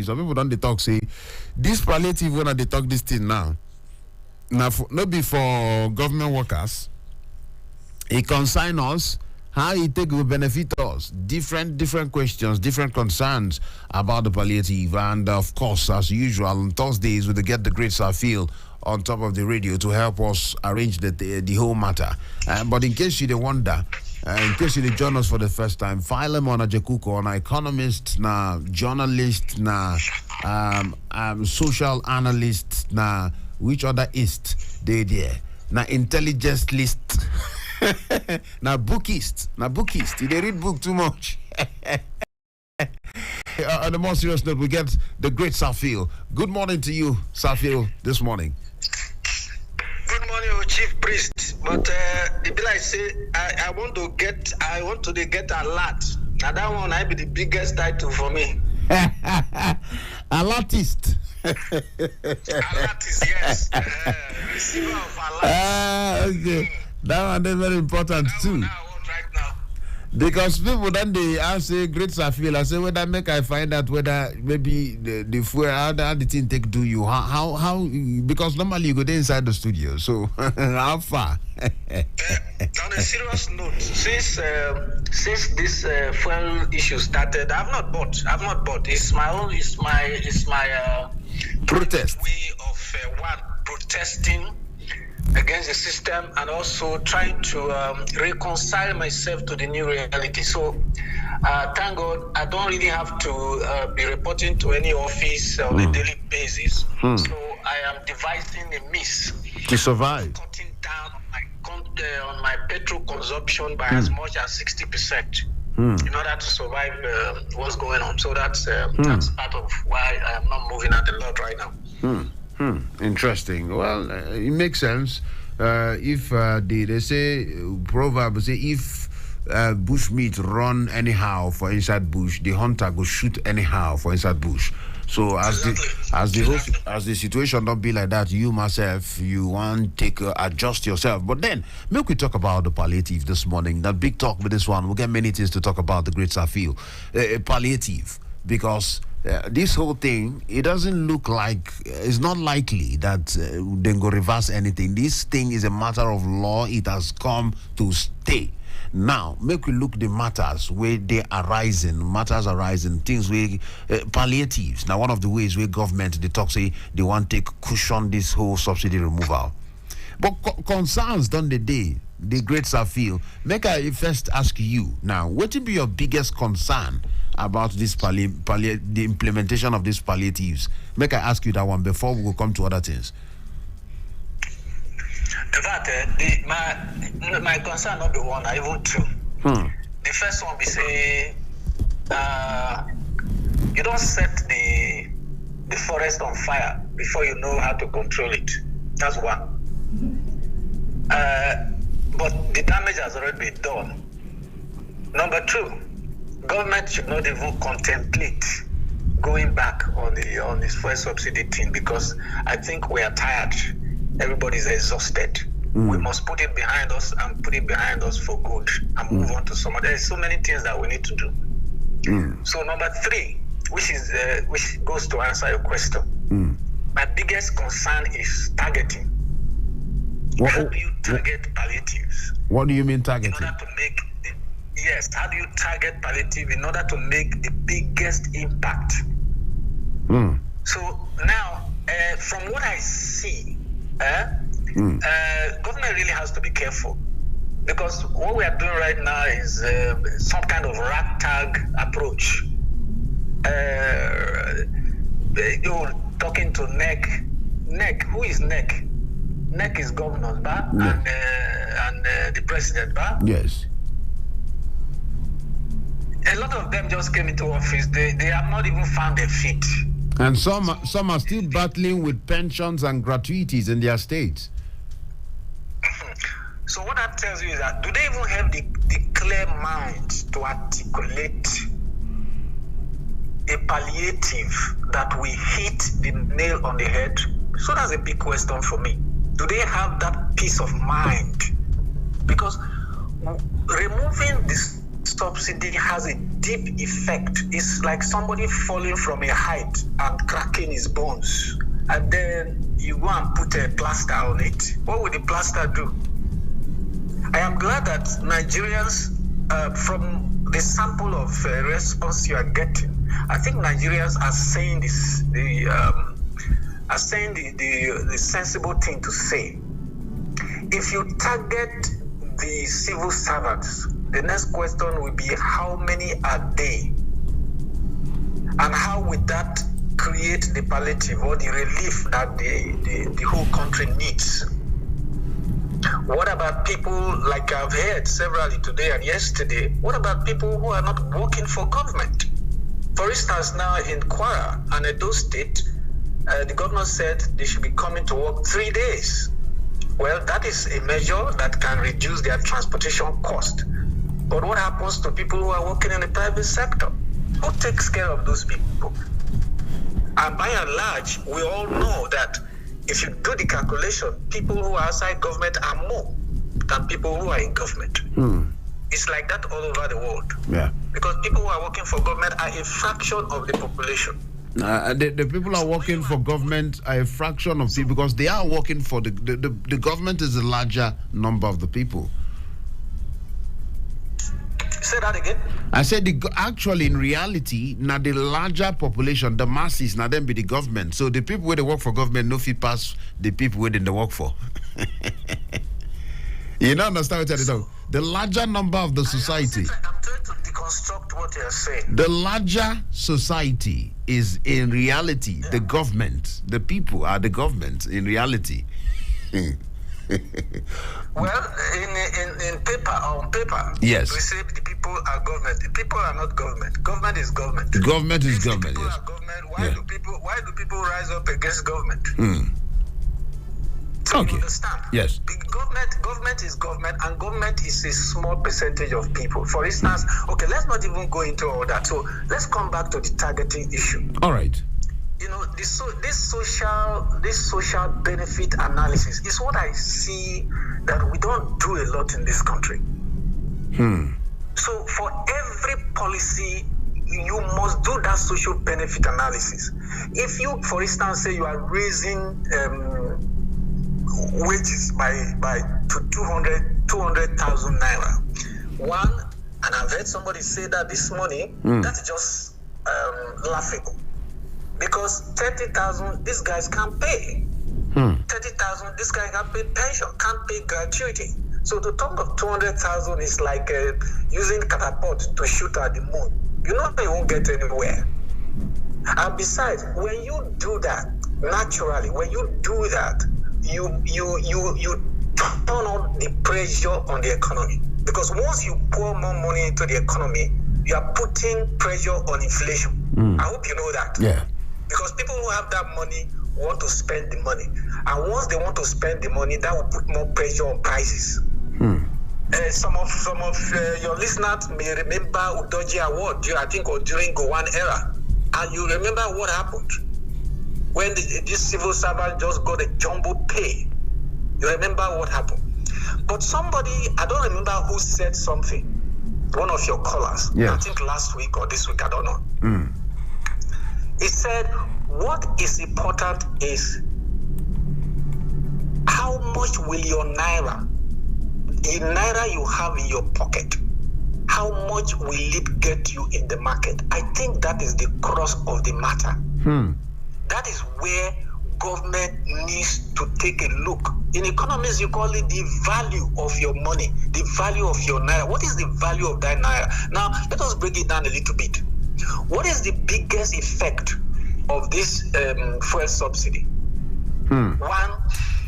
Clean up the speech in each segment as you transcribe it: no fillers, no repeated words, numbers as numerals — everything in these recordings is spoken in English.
Some people don't they talk say this palliative when they talk this thing now. Now not be for government workers. It consign us. How it take will benefit us? Different questions, different concerns about the palliative, and of course, as usual, on Thursdays we get the great Safil on top of the radio to help us arrange the whole matter. But in case you don't wonder, in case you join us for the first time, Philemon Ajekuko, an economist, na journalist, na social analyst, na which other ist they there, na intelligence list. Now bookist. They read book too much. On the more serious note, we get the great Safil. Good morning to you, Safil, this morning. Good morning, Chief Priest. But the bill I say I want to get a lot. Now that one I be the biggest title for me. A lotist. Alatist, yes. Receiver of alert. Okay. That one is very important too. Right now. Because people then they say great Safil. I say whether make I find out whether maybe the fuel how the thing take do you how because normally you go there inside the studio. So how far? On a serious note, since this fuel issue started, I've not bought. It's my protest way of protesting against the system and also trying to reconcile myself to the new reality. So thank God I don't really have to be reporting to any office on a daily basis. So I am devising a means to survive, cutting down on my petrol consumption by as much as 60% in order to survive what's going on. So that's part of why I am not moving at the lot right now. Interesting. Well, it makes sense. If they say proverb say if bush meat run anyhow for inside bush, the hunter go shoot anyhow for inside bush. So as the situation don't be like that, you myself you want take adjust yourself. But then make we talk about the palliative this morning. That big talk with this one. We'll get many things to talk about the great Safil palliative because. This whole thing, it doesn't look like, it's not likely that they go reverse anything. This thing is a matter of law. It has come to stay. Now, make we look the matters where they arising, things where palliatives. Now, one of the ways where government, they talk, say, they want to take cushion this whole subsidy removal. But concerns done the day, the great Safil, make I first ask you now, what will be your biggest concern about this the implementation of these palliatives? Make I ask you that one before we will come to other things. In fact, my concern not the one, I even two. The first one be say, you don't set the forest on fire before you know how to control it. That's one. But the damage has already been done. Number two, government should not even contemplate going back on this fuel subsidy thing because I think we are tired. Everybody's exhausted. We must put it behind us and put it behind us for good and move on to some other. There's so many things that we need to do. So number three, which goes to answer your question. My biggest concern is targeting. How do you target palliatives? What do you mean targeting? In order to make how do you target palliative in order to make the biggest impact? So now, from what I see, government really has to be careful because what we are doing right now is some kind of ragtag approach. You're talking to NEC. Who is NEC? NEC is governors, and the president, Yes. A lot of them just came into office. They have not even found their feet. And some are still battling with pensions and gratuities in their states. So what that tells you is that do they even have the clear mind to articulate a palliative that will hit the nail on the head? So that's a big question for me. Do they have that peace of mind? Because removing this subsidy has a deep effect. It's like somebody falling from a height and cracking his bones. And then you go and put a plaster on it. What would the plaster do? I am glad that Nigerians, from the sample of response you are getting, I think Nigerians are saying this, the sensible thing to say. If you target the civil servants, the next question will be how many are they? And how would that create the palliative or the relief that the whole country needs? What about people, like I've heard severally today and yesterday, what about people who are not working for government? For instance, now in Kwara and Edo State, the governor said they should be coming to work 3 days. Well, that is a measure that can reduce their transportation cost. But what happens to people who are working in the private sector? Who takes care of those people? And by and large, we all know that if you do the calculation, people who are outside government are more than people who are in government. It's like that all over the world. Yeah. Because people who are working for government are a fraction of the population. The people are working for government are a fraction of people because they are working for the government is a larger number of the people. Say that again. I said actually in reality, now the larger population, the masses, now them be the government. So the people where they work for government no fit pass the people where they work for. You don't understand what I'm saying? The larger number of the society. I'm trying to deconstruct what you're saying. The larger society is in reality the government. The people are the government in reality. Well, in paper, on paper, yes, we say the people are government. The people are not government. Government is government. Government is if government. People yes. are government. Why do people rise up against government? So Okay. you understand? Yes. The government is government, and government is a small percentage of people. For instance, okay, let's not even go into all that. So let's come back to the targeting issue. All right. You know, this social benefit analysis is what I see that we don't do a lot in this country. So for every policy, you must do that social benefit analysis. If you, for instance, say you are raising wages by to 200,000 naira. One, and I've heard somebody say that this morning, that's just laughable. Because 30,000, these guys can't pay. 30,000, this guy can't pay pension, can't pay gratuity. So to talk of 200,000 is like using catapult to shoot at the moon. You know they won't get anywhere. And besides, when you do that, naturally, when you do that, you turn on the pressure on the economy. Because once you pour more money into the economy, you are putting pressure on inflation. I hope you know that. Yeah. Because people who have that money want to spend the money. And once they want to spend the money, that will put more pressure on prices. Some of your listeners may remember Udoji Award, I think, or during Gowon era. And you remember what happened when this civil servant just got a jumbo pay. You remember what happened. But somebody, I don't remember who said something, one of your callers, I think last week or this week, I don't know. He said, what is important is how much will your naira, the naira you have in your pocket, how much will it get you in the market? I think that is the crux of the matter. That is where government needs to take a look. In economics, you call it the value of your money, the value of your naira. What is the value of that naira? Now, let us break it down a little bit. What is the biggest effect of this fuel subsidy? One,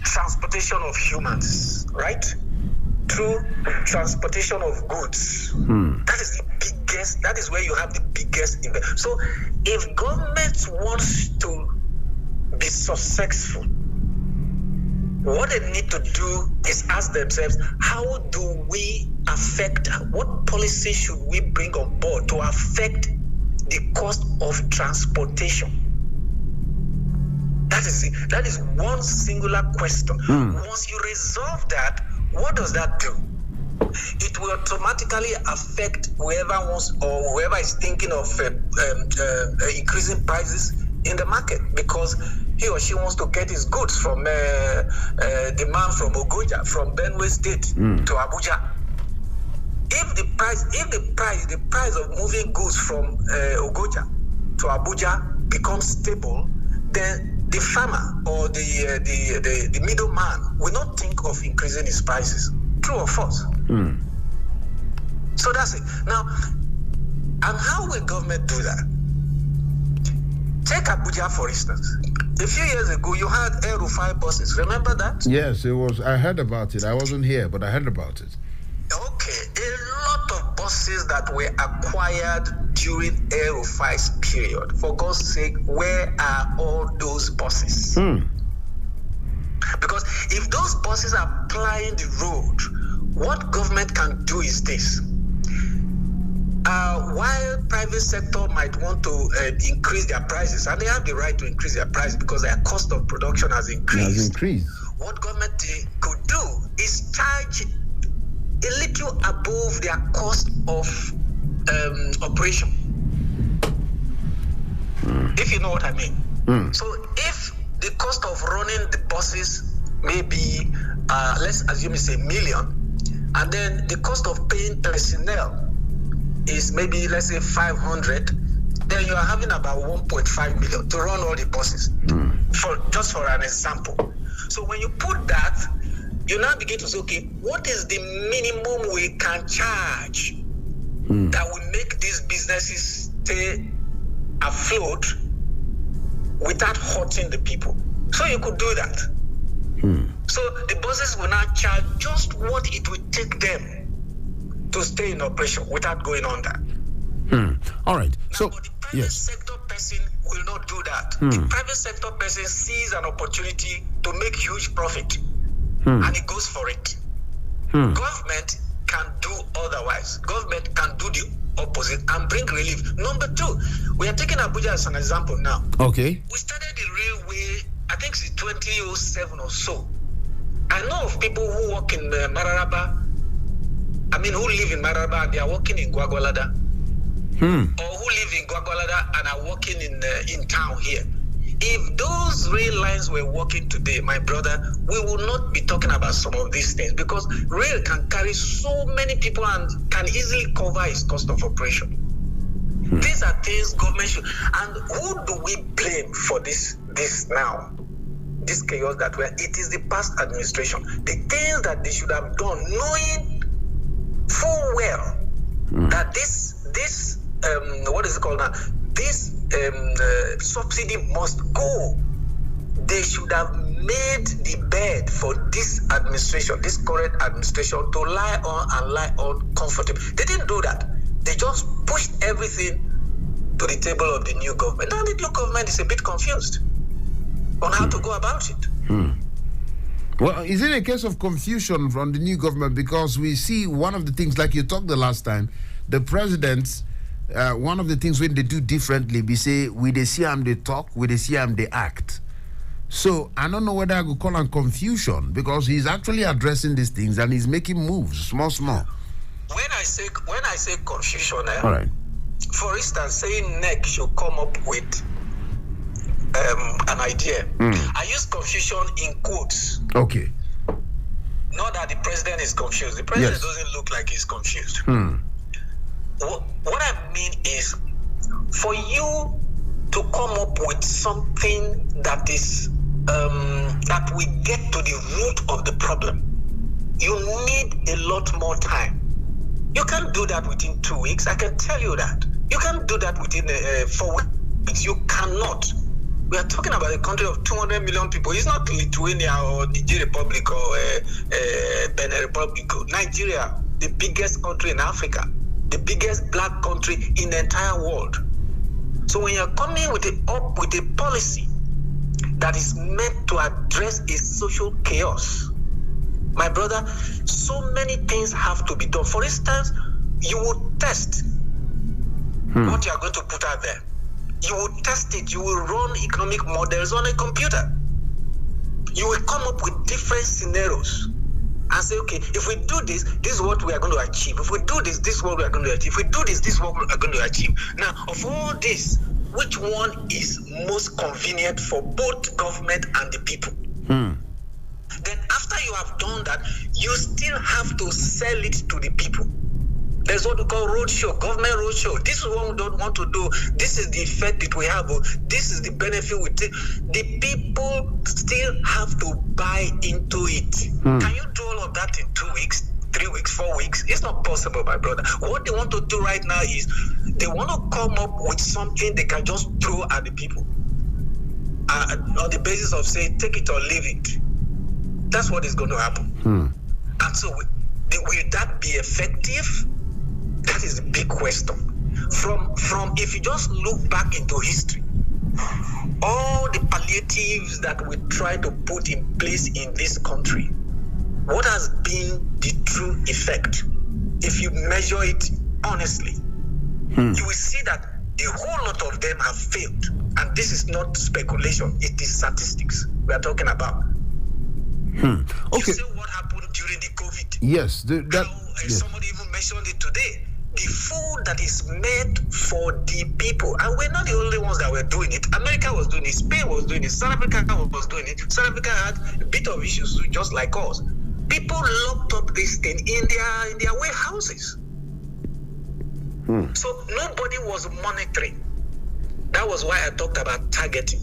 transportation of humans, right? Two, transportation of goods. That is the biggest, that is where you have the biggest impact. So if government wants to be successful, what they need to do is ask themselves, how do we affect, what policy should we bring on board to affect the cost of transportation? That is one singular question. Once you resolve that, what does that do? it will automatically affect whoever wants or whoever is thinking of increasing prices in the market, because he or she wants to get his goods from the man from Abuja, from Benue State to Abuja. If the price of moving goods from Abuja to Abuja becomes stable, then the farmer or the middleman will not think of increasing his prices. True or false? So that's it. Now, and how will government do that? Take Abuja, for instance. A few years ago, you had Air-5 buses. Remember that? Yes, it was. I heard about it. I wasn't here, but I heard about it. Okay. A lot of buses that were acquired during Air-5's period. For God's sake, where are all those buses? Because if those buses are plying the road, what government can do is this. While private sector might want to increase their prices, and they have the right to increase their price because their cost of production has increased. What government could do is charge a little above their cost of operation. If you know what I mean. So if the cost of running the buses may be, let's assume it's $1 million, and then the cost of paying personnel is maybe, let's say, 500, then you are having about 1.5 million to run all the buses, for an example. So when you put that, you now begin to say, okay, what is the minimum we can charge that will make these businesses stay afloat without hurting the people? So you could do that. So the buses will now charge just what it will take them to stay in operation without going under. All right. Now, So, but the private sector person will not do that. The private sector person sees an opportunity to make huge profit, and he goes for it. Government can do otherwise. Government can do the opposite and bring relief. Number two, we are taking Abuja as an example now. Okay. We started the railway, I think it's 2007 or so. I know of people who work in Mararaba, who live in Mararaba and they are working in Gwagwalada, or who live in Gwagwalada and are working in town here. If those rail lines were working today, my brother, we will not be talking about some of these things, because rail can carry so many people and can easily cover its cost of operation. These are things government should. And who do we blame for this now? This chaos that it is the past administration. The things that they should have done, knowing full well that this what is it called now? This subsidy must go. They should have made the bed for this administration, this current administration, to lie on comfortably. They didn't do that. They just pushed everything to the table of the new government. Now the new government is a bit confused on how to go about it. Well, is it a case of confusion from the new government? Because we see one of the things, like you talked the last time, the presidents, one of the things when they do differently, we say, with the CM they talk, with the CM they act. So I don't know whether I could call on confusion, because he's actually addressing these things and he's making moves, small. When I say confusion, all right. For instance, saying NEC should come up with an idea. I use confusion in quotes. Okay. Not that the president is confused. The president doesn't look like he's confused. What I mean is, for you to come up with something that is that we get to the root of the problem, you need a lot more time. You can't do that within 2 weeks. I can tell you that. You can't do that within 4 weeks. You cannot. We are talking about a country of 200 million people. It's not Lithuania or Niger Republic or Benin Republic. Nigeria, the biggest country in Africa, the biggest black country in the entire world. So when you're coming with a policy that is meant to address a social chaos, my brother, so many things have to be done. For instance, you will test what you are going to put out there. You will test it. You will run economic models on a computer. You will come up with different scenarios, and say, okay, if we do this, this is what we are going to achieve. If we do this, this is what we are going to achieve. If we do this, this is what we are going to achieve. Now, of all this, which one is most convenient for both government and the people? Then after you have done that, you still have to sell it to the people. There's what we call roadshow, government roadshow. This is what we don't want to do. This is the effect it will have. This is the benefit we take. The people still have to buy into it. Can you do all of that in 2 weeks, 3 weeks, 4 weeks? It's not possible, my brother. What they want to do right now is they want to come up with something they can just throw at the people on the basis of saying, take it or leave it. That's what is going to happen. And so will that be effective? That is the big question. From if you just look back into history, all the palliatives that we try to put in place in this country, what has been the true effect? If you measure it honestly, you will see that a whole lot of them have failed. And this is not speculation, it is statistics we are talking about. Okay. You see what happened during the COVID? Yes. Somebody even mentioned it today. The food that is made for the people, and we're not the only ones that were doing it. America was doing it, Spain was doing it, South Africa was doing it. South Africa had a bit of issues too, just like us. People locked up this thing in their warehouses. So nobody was monitoring. That was why I talked about targeting.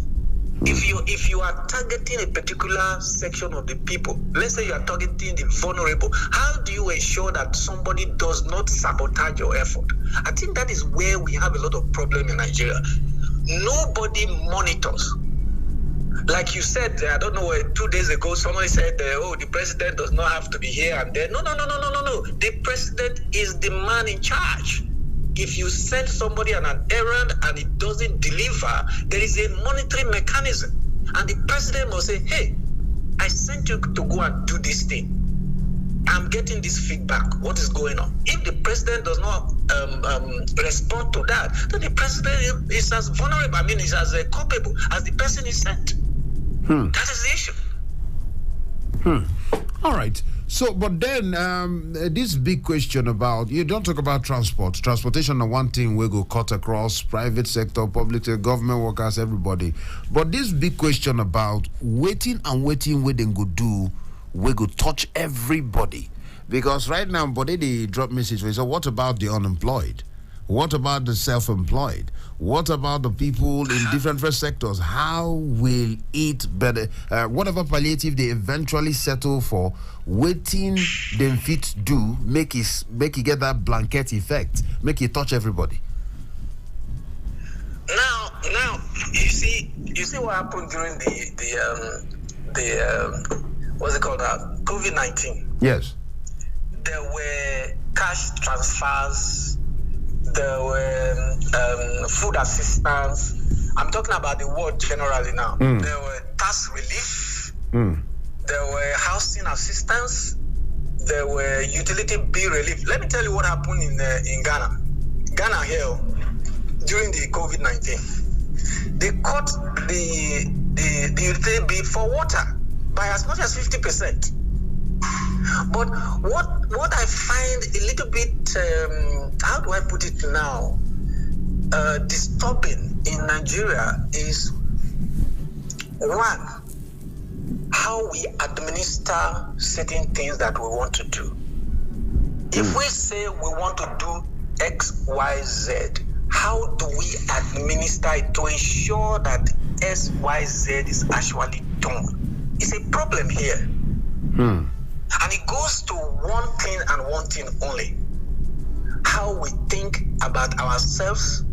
If you are targeting a particular section of the people, let's say you are targeting the vulnerable, how do you ensure that somebody does not sabotage your effort? I think that is where we have a lot of problem in Nigeria. Nobody monitors. Like you said, I don't know, 2 days ago, somebody said, the president does not have to be here and there. No. The president is the man in charge. If you send somebody on an errand and it doesn't deliver, there is a monitoring mechanism. And the president will say, hey, I sent you to go and do this thing. I'm getting this feedback. What is going on? If the president does not respond to that, then the president is as vulnerable, is as culpable as the person is sent. That is the issue. All right. So, but then this big question about, you don't talk about transportation, one thing we go cut across private sector, public sector, government workers, everybody. But this big question about waiting where they go do, we go touch everybody. Because right now, but they drop message, so what about the unemployed? What about the self-employed? What about the people in different sectors? How will it better? Whatever palliative they eventually settle for, waiting them fit do, make it get that blanket effect, make it touch everybody. Now, you see what happened during the what's it called now? COVID-19. Yes. There were cash transfers. There were food assistance. I'm talking about the world generally now. There were tax relief. There were housing assistance. There were utility bill relief. Let me tell you what happened in Ghana. Ghana here, during the COVID-19, they cut the utility bill for water by as much as 50%. But what I find a little bit, how do I put it now, disturbing in Nigeria is, one, how we administer certain things that we want to do. If we say we want to do X, Y, Z, how do we administer it to ensure that X, Y, Z is actually done? It's a problem here. And it goes to one thing and one thing only. How we think about ourselves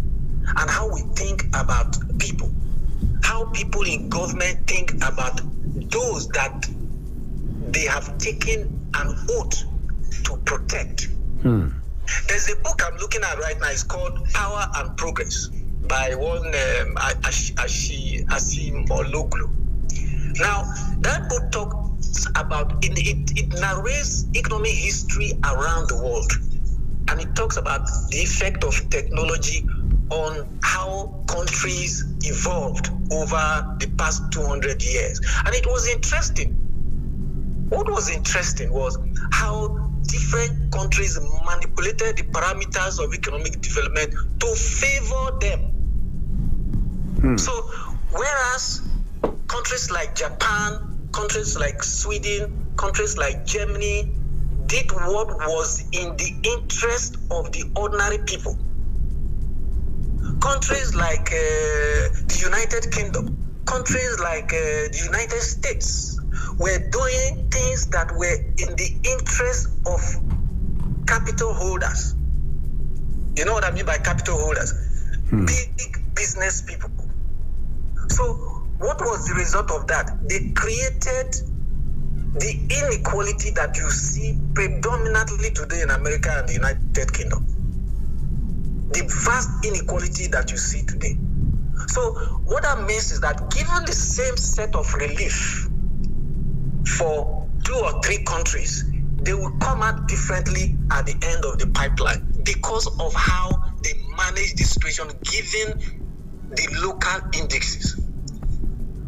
and how we think about people. How people in government think about those that they have taken an oath to protect. There's a book I'm looking at right now. It's called Power and Progress by one Ezemmuo. Now, that book talks about, it narrates economic history around the world. And it talks about the effect of technology on how countries evolved over the past 200 years. And it was interesting. What was interesting was how different countries manipulated the parameters of economic development to favor them. So, whereas countries like Japan, countries like Sweden, countries like Germany did what was in the interest of the ordinary people. Countries like the United Kingdom, countries like the United States were doing things that were in the interest of capital holders. You know what I mean by capital holders? Big business people. So what was the result of that? They created the inequality that you see predominantly today in America and the United Kingdom. The vast inequality that you see today. So what that means is that given the same set of relief for 2 or 3 countries, they will come out differently at the end of the pipeline because of how they manage the situation given the local indexes.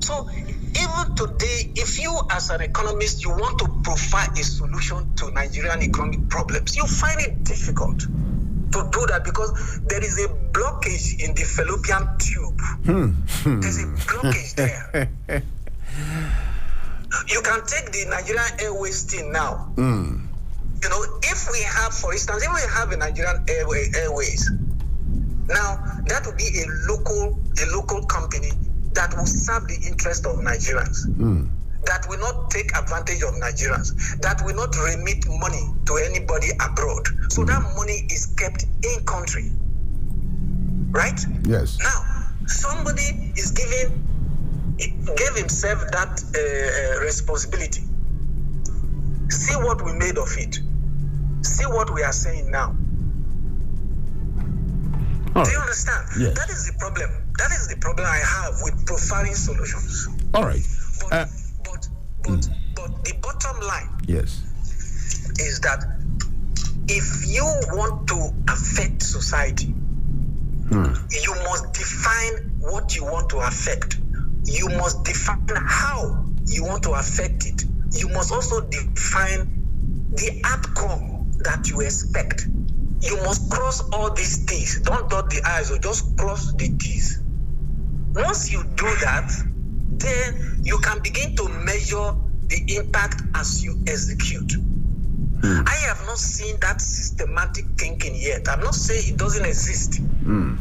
So even today, if you as an economist, you want to provide a solution to Nigerian economic problems, you find it difficult to do that because there is a blockage in the fallopian tube. There's a blockage there. You can take the Nigerian Airways thing now. You know, if we have, for instance, if we have a Nigerian Airways, now that would be a local company that will serve the interest of Nigerians, that will not take advantage of Nigerians, that will not remit money to anybody abroad. So that money is kept in country, right? Yes. Now, somebody is gave himself that responsibility. See what we made of it. See what we are saying now. Do you understand? Yes. That is the problem. That is the problem I have with profiling solutions. All right. But the bottom line, yes, is that if you want to affect society, you must define what you want to affect. You must define how you want to affect it. You must also define the outcome that you expect. You must cross all these T's. Don't dot the I's, or just cross the T's. Once you do that, then you can begin to measure the impact as you execute. I have not seen that systematic thinking yet. I'm not saying it doesn't exist,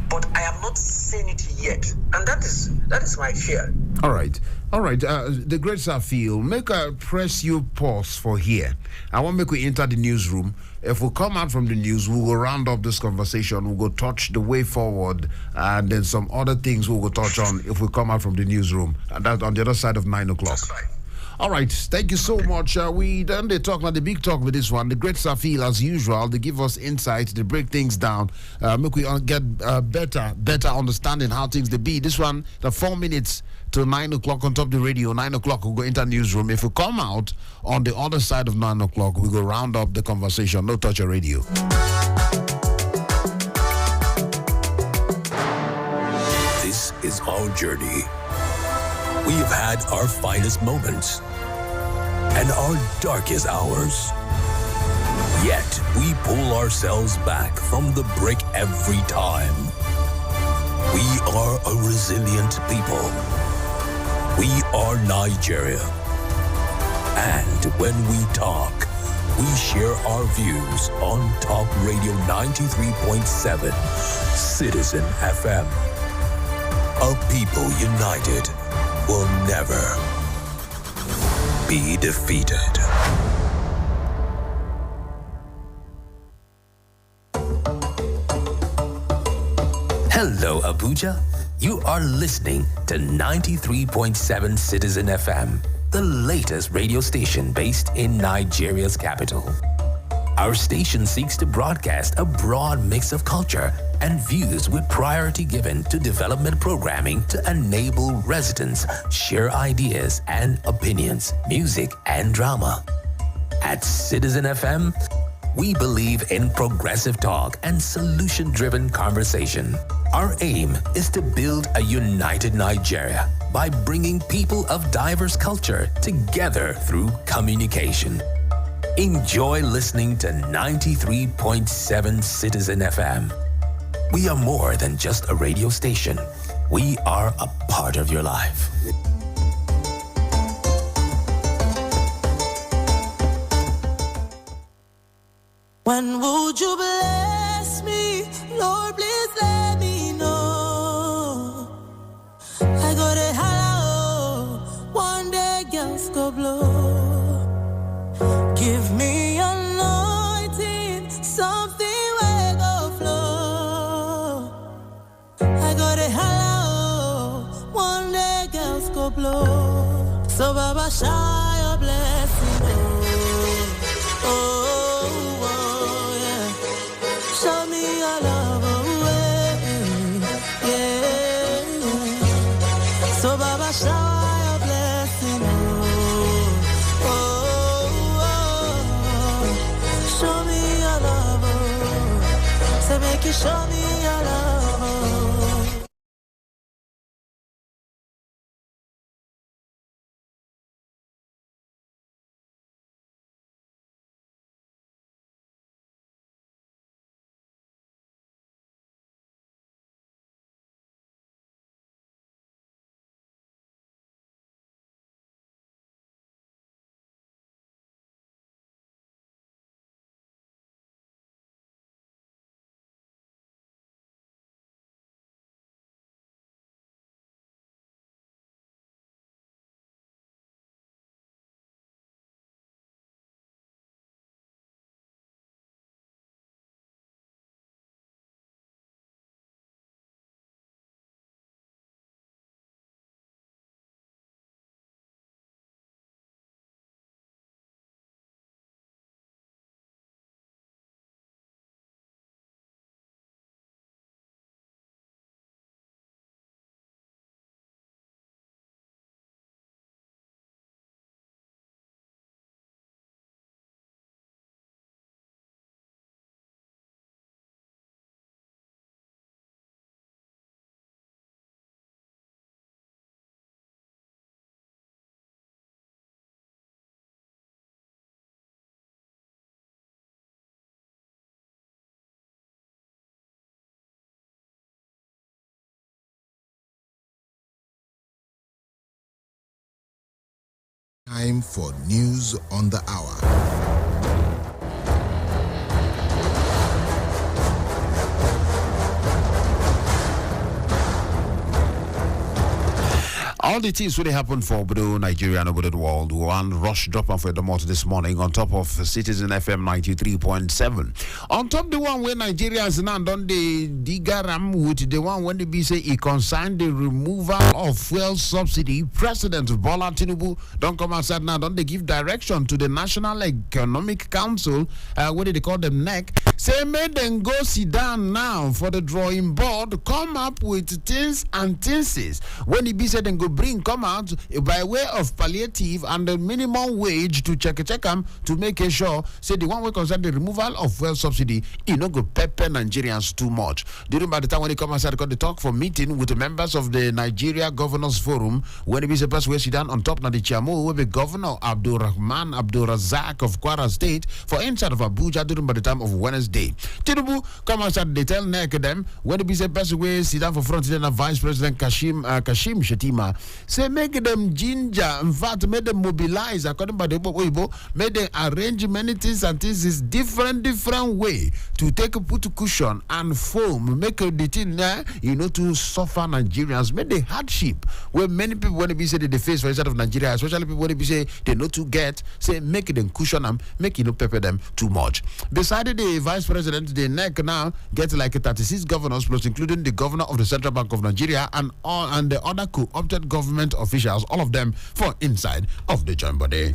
but I have not seen it yet. And that is my fear. All right. The great Safil, make a press you pause for here. I want to make we enter the newsroom. If we come out from the news, we will round up this conversation. We'll go touch the way forward, and then some other things we will touch on if we come out from the newsroom. And that's on the other side of 9 o'clock. That's right. All right, thank you so much. We done the talk, now the big talk with this one. The great Safil, as usual, they give us insights, they break things down, make we get better understanding how things they be. This one, the 4 minutes to 9 o'clock on top of the radio. 9 o'clock, we'll go into newsroom. If we come out on the other side of 9 o'clock, we go round up the conversation. No touch your radio. This is our journey. We have had our finest moments and our darkest hours. Yet we pull ourselves back from the brink every time. We are a resilient people. We are Nigeria. And when we talk, we share our views on Talk Radio 93.7, Citizen FM. A people united will never be defeated. Hello, Abuja. You are listening to 93.7 Citizen FM, the latest radio station based in Nigeria's capital. Our station seeks to broadcast a broad mix of culture and views with priority given to development programming to enable residents share ideas and opinions, music and drama. At Citizen FM, we believe in progressive talk and solution-driven conversation. Our aim is to build a united Nigeria by bringing people of diverse culture together through communication. Enjoy listening to 93.7 Citizen FM. We are more than just a radio station. We are a part of your life. When would you bless me? Lord, please let me know. I got a hello, one day girls go blow. Give me anointing, something will go flow. I got a hello, one day girls go blow. So Baba, shower your blessing, oh. Show me your love, yeah. So Baba, shower your blessing, show me your love, so make you show me your love. Time for news on the hour. All the things really happened for Obodo, Nigeria and Obodo the world. One rush drop off for the motor this morning on top of Citizen FM 93.7. On top the one where Nigerians now done the digaram with the one when they be say it concerned the removal of fuel subsidy. President Bola Tinubu don't come outside now, don't they give direction to the National Economic Council, what do they call them, NEC? Say make them go sit down now for the drawing board, come up with things and things. When it be said then go come out by way of palliative and the minimum wage to check them to make sure say the one way concern the removal of fuel subsidy, no go pepper Nigerians too much. During by the time when they come outside, got the talk for meeting with the members of the Nigeria Governors Forum, when it be supposed to sit down on top now the chairman will be Governor Abdul Razak of Kwara State for inside of Abuja during by the time of Wednesday. Tinubu come outside, they tell NEC them when it be supposed to sit down for front, then Vice President Kashim Shettima say make them ginger, in fact make them mobilize according to the Weibo, make them arrange many things and things is different way to put cushion and foam, make the thing to suffer Nigerians, make the hardship where many people when they say they face for inside of Nigeria, especially people when they say they know to get, say make them cushion them, make pepper them too much. Beside the Vice President, the NEC now get like 36 governors plus including the Governor of the Central Bank of Nigeria and the other co-opted government officials, all of them for inside of the joint body.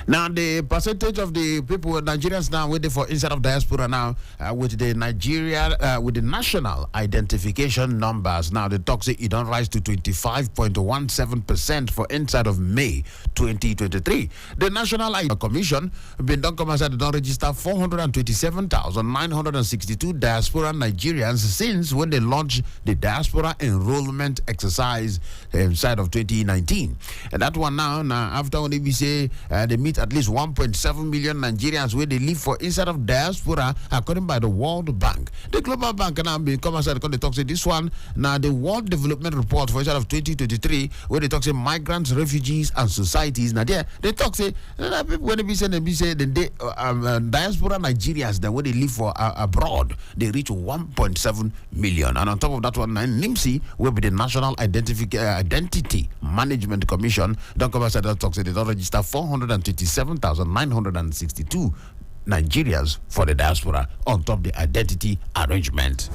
Now, the percentage of the people, Nigerians now waiting for inside of diaspora now with the with the national identification numbers. Now, the talk say it don't rise to 25.17% for inside of May 2023. The National ID Commission been done come outside don't register 427,962 diaspora Nigerians since when they launched the diaspora enrollment exercise inside of 2019. And that one now after when we say they meet at least 1.7 million Nigerians where they live for inside of diaspora according by the World Bank. The Global Bank now been come outside because they talk say this one now the World Development Report for inside of 2023 where they talk say migrants, refugees and societies. Now there they talk say people when they say the diaspora Nigerians that where they live for abroad they reach 1.7 million. And on top of that one, NIMSI will be the National Identity Management Commission. Don't come outside that talk say they don't register 427,962 Nigerians for the diaspora on top of the identity arrangement.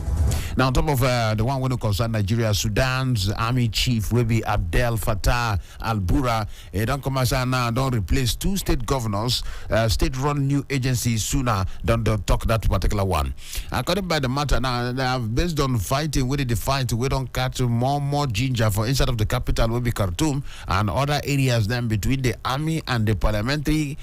Now, on top of the one when it concerns Nigeria, Sudan's army chief will be Abdel Fattah al-Burhan. Don't come outside now, don't replace two state governors, state-run new agencies sooner. Don't talk that particular one. According by the matter now, based on fighting, we did the fight, we don't catch more ginger for inside of the capital will be Khartoum and other areas then between the army and the paramilitary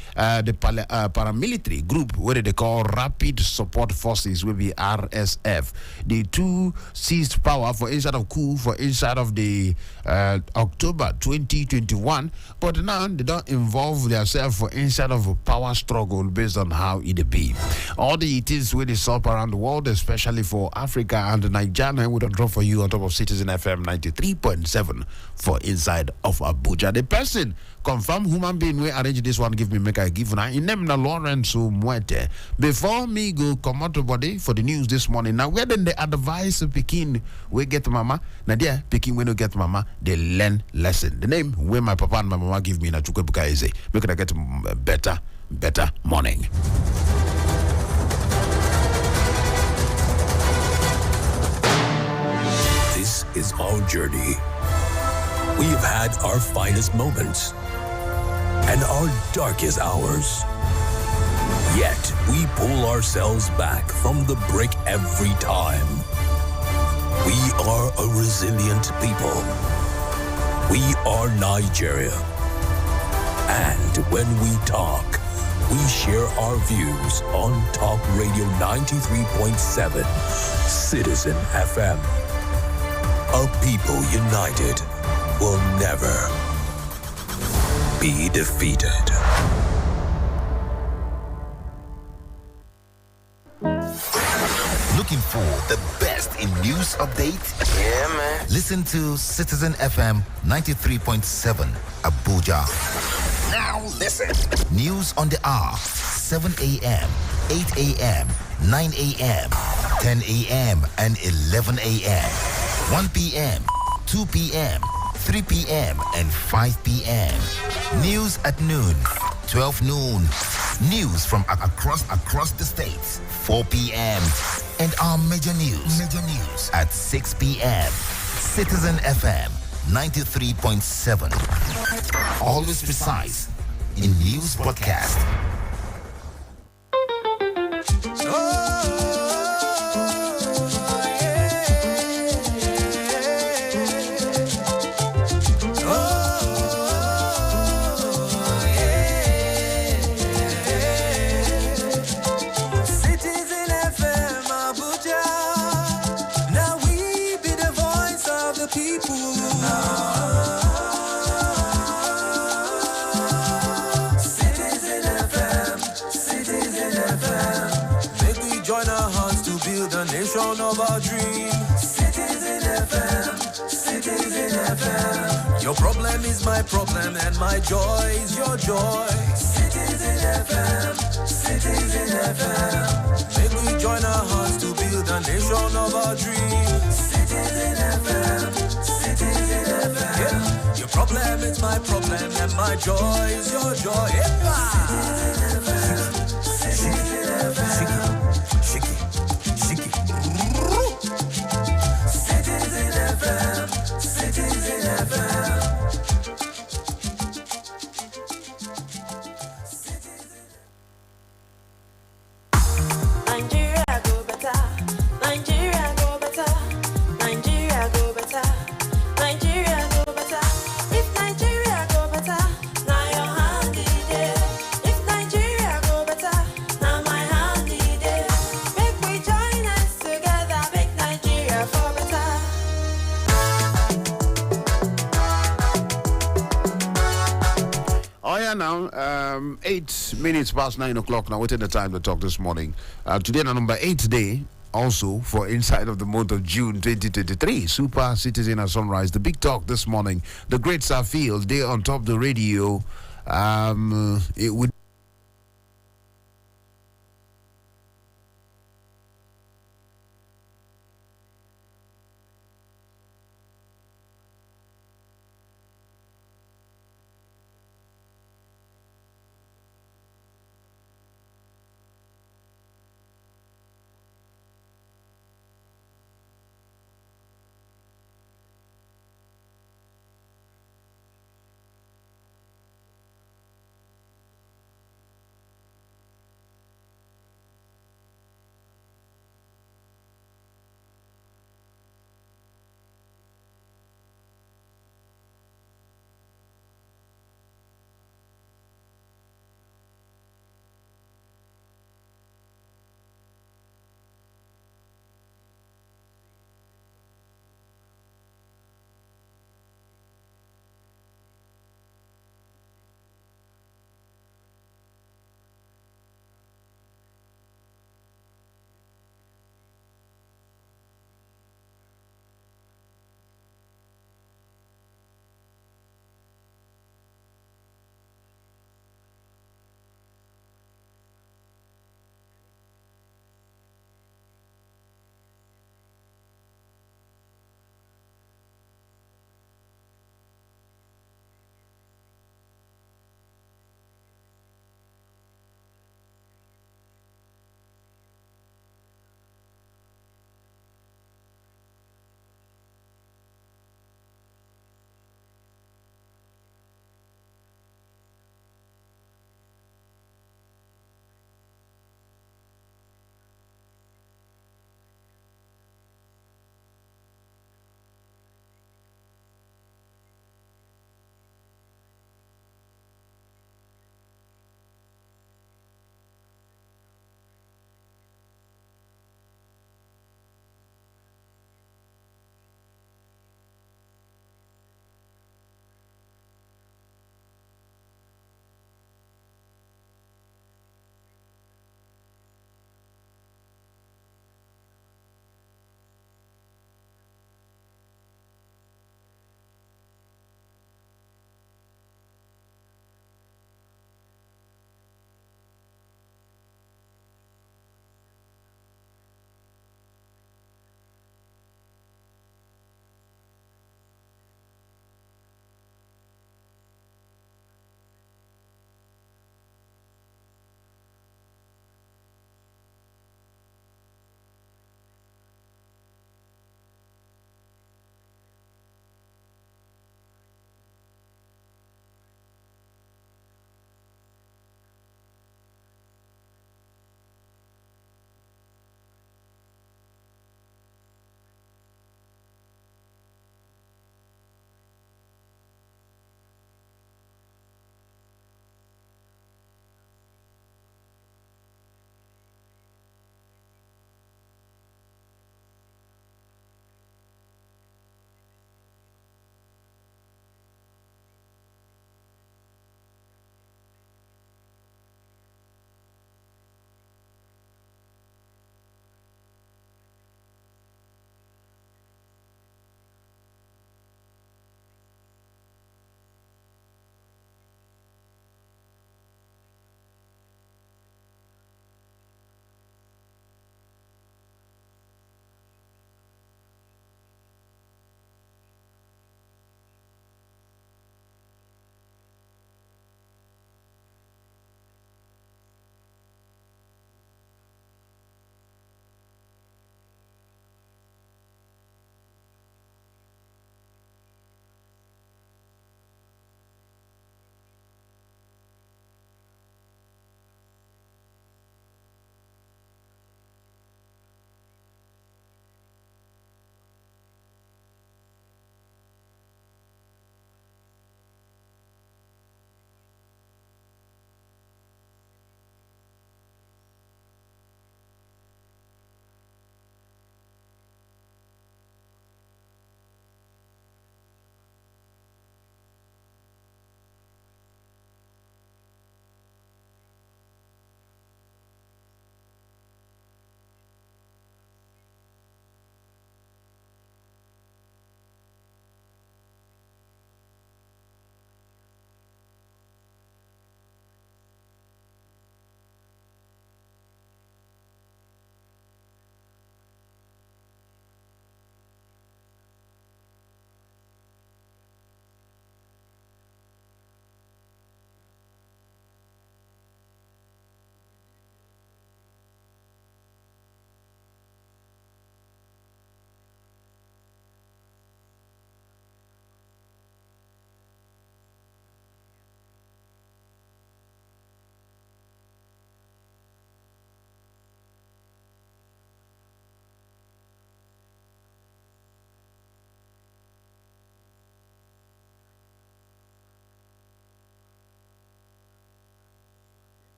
group what they call Rapid Support Forces will be RSF. The two seized power for inside of coup for inside of the October 2021, but now they don't involve themselves for inside of a power struggle based on how it be. All the things where they solve around the world, especially for Africa and Nigeria, we don't drop for you on top of Citizen FM 93.7 for inside of Abuja. The person confirm human being we arrange this one give me make I give now in name na Lawrence Mwete. Before me go come out to body for the news this morning. Now where then the advice Pekin we get mama. Now there Pekin when you get mama they learn lesson. The name where my papa and my mama give me na Chukwebuka Eze. Make I get better morning. This is our journey. We've had our finest moments and our darkest hours. Yet we pull ourselves back from the brink every time. We are a resilient people. We are Nigeria. And when we talk, we share our views on Talk Radio 93.7 Citizen FM. A people united will never be defeated. Looking for the best in news updates? Yeah, man. Listen to Citizen FM 93.7 Abuja. Now listen. News on the hour, 7 a.m., 8 a.m., 9 a.m., 10 a.m., and 11 a.m., 1 p.m., 2 p.m., 3 p.m. and 5 p.m. News at noon, 12 noon. News from across the states, 4 p.m. And our major news at 6 p.m. Citizen FM 93.7. Always precise in news broadcast. Of our dream. Citizen FM, Citizen FM. Your problem is my problem and my joy is your joy. Citizen FM, Citizen FM. Make we join our hearts to build a nation of our dreams. Citizen FM, Citizen FM. Yeah. Your problem is my problem and my joy is your joy. Citizen FM, Citizen FM. Well, 8 minutes past 9 o'clock now. Waiting the time to talk this morning. Today, the number 8th day, also for inside of the month of June 2023. Super Citizen at Sunrise. The big talk this morning. The Great Safil, day on top the radio. It would